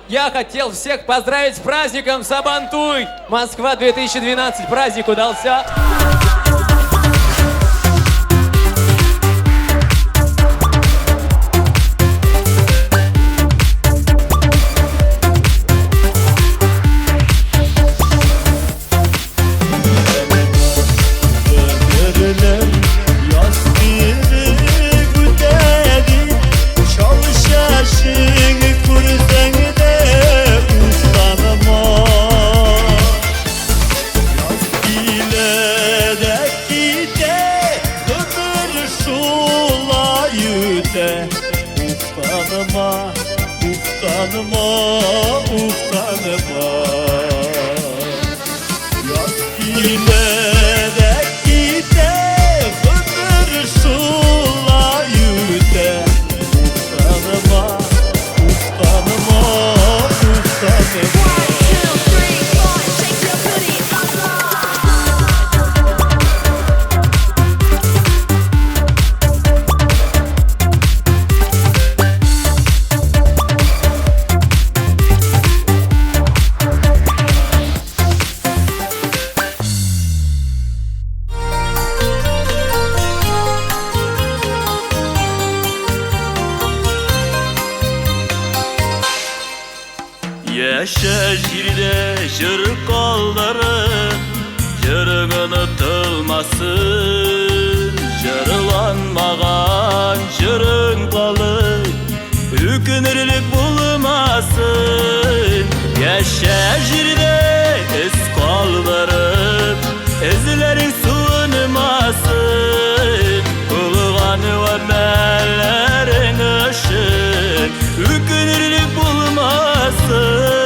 Я хотел всех поздравить с праздником Сабантуй! Москва 2012, праздник удался! Uftanıma, uftanıma, uftanıma. Yaz ile gide ömür şula yüde. Uftanıma, uftanıma, uftanıma. Yaşa jirde jır kolları, jırın unutulmasın. Jırılanmagan jırın kalı, hükünürlük bulmasın. Yaşa jirde iz kolları, izlerin suunmasın. Bulgan ve mellerin ışın, hükünürlük bulmasın.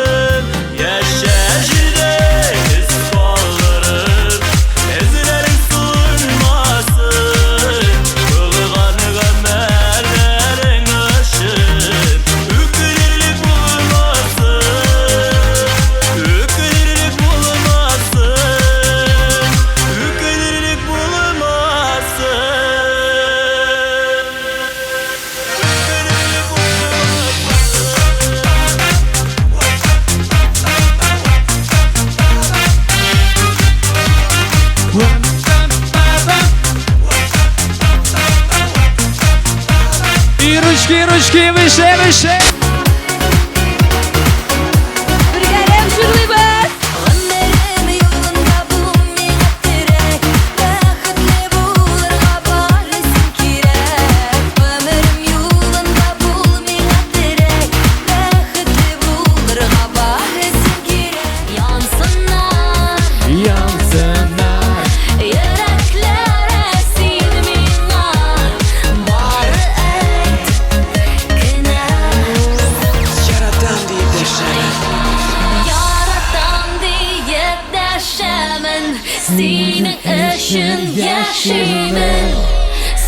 И ручки выше, выше! Senin ışın yaşımın,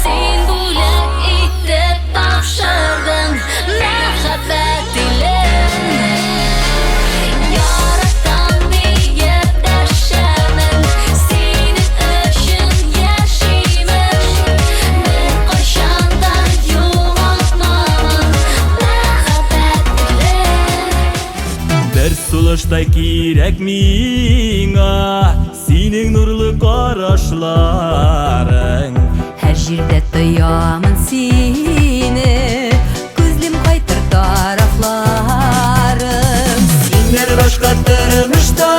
sen bulak itip tavşırdın mehabbet ile. Yaratan deyip yaşamın, senin ışın yaşımın. Ben koşandan yoğaltmamın mehabbet ile. Ders ulaştay kirek miğa, senin nurlu karışların. Her jirde duyamın seni, gözüm kaytır taraflarım. Sinler başka tırmışta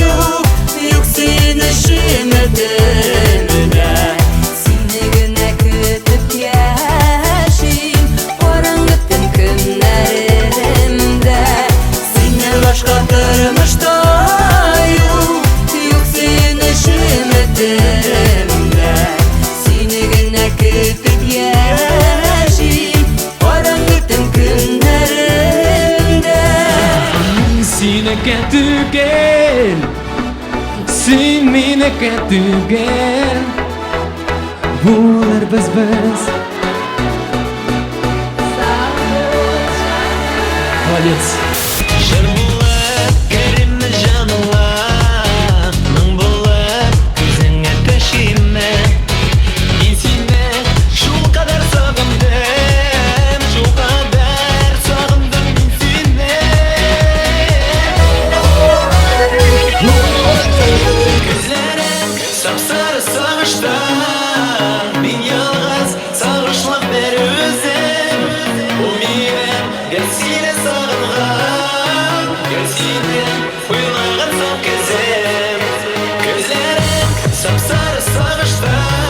yok, yok seni şimdimine. Seni güne kütüp yaşayım, orangıtın günlerimde. Sinler başka tırmışta yok, yok seni şimdimine. Seni güne kütüp yaşayım, orangıtın günlerimde. Sine ketügen, sinmine ketügen. Bular biz. Молодец. Şul kadar sağındım, şul kadar sağındım seni. seni sağıngan Gözüne uyulağın son kezim Gözlerin sapsarı sağıştan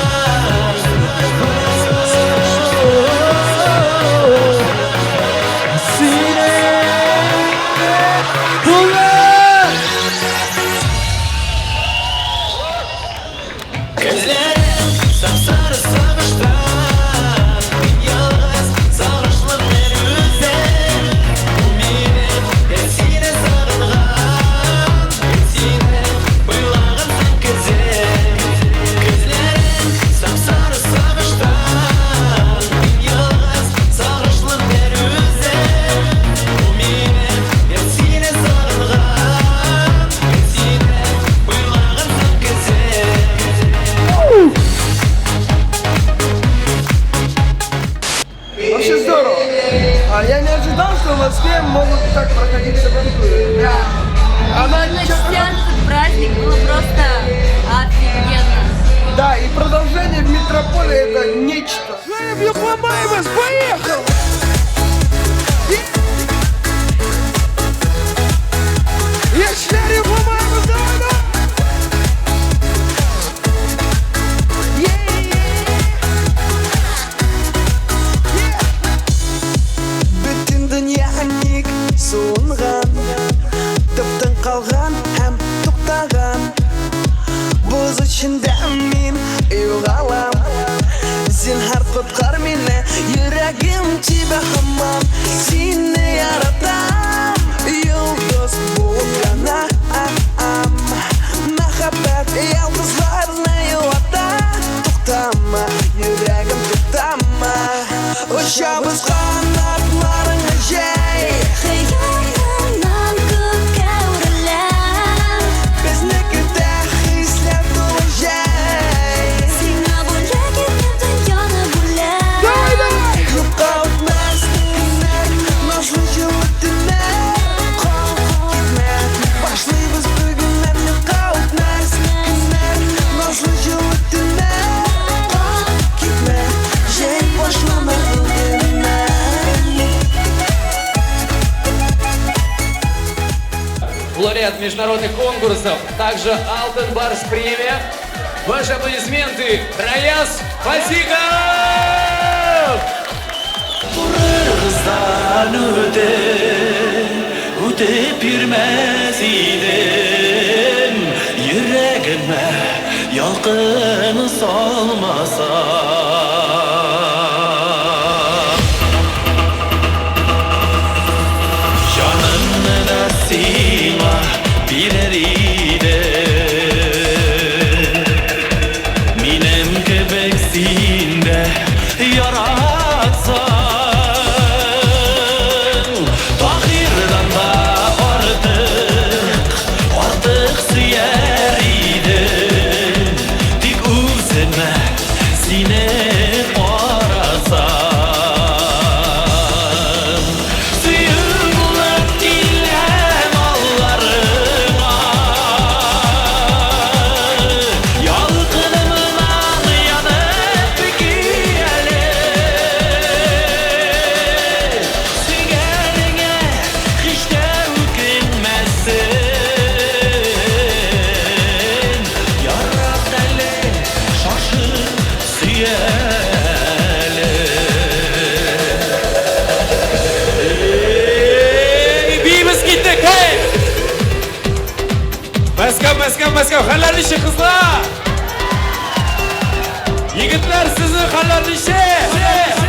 Gözlerin sapsarı sağıştan Yalnız sağışlık bir yüzden Umidim seni sağıngan Gözüne uyulağın son kezim Gözlerin sapsarı sağıştan Yalnız sağışlık bir yüzden Umidim seni sağıngan Gözüne uyulağın son kezim Вообще здорово. А я не ожидал, что в Москве могут так проходить сабантуи. Она Начать этот праздник было просто офигенно. Да, и продолжение в метрополе это нечто. Юхлобаевас, поехал! Я шляр Юхлобаевас, давай, давай! Бүтін дүнияник суынған Тыптың қалған әм тоқтаған Бұз ішінде мен ұйғалам Сен har құтқар мені Жүрегім тебе хамам Сені яратам Йылдыз болғана Махаббат ялғызларына юлата Тоқтама, жүрегім тоқтама Ұшабыз қанаттарыңа жай Хыялымнан көкке өрілем Біздікіде хислер толы жай Сені бөлек етіп дүнияны бөлем Юққа өтмәс күннер Назлы жылы түннер Қалқып кетме Башлайбыз бүгіннен Юққа өтмәс күннер Назлы жылы түннер Қалқып кетме Жай башлама бүгіннен Лауреат международных конкурсов, также Алтын Барс премия. Ваши аплодисменты, Раяз Фатихов! Kızdan ötüp yürmez idim Yüreğime yalqını salmasa Canımı nasima birer idim Minem köpeksinde yaratsan Tahirdan da artık siyer idim Dik üzülme sine arasan Suyumluk dilem allarıma Yalgınımdan yanıp giyeli Sügerine hiç de hükünmezsin Yarak deli şaşır süyeli Biyimiz gittik, hey! Moskov, hallarni işi kızlar! Yigitler sizi hallarni işi!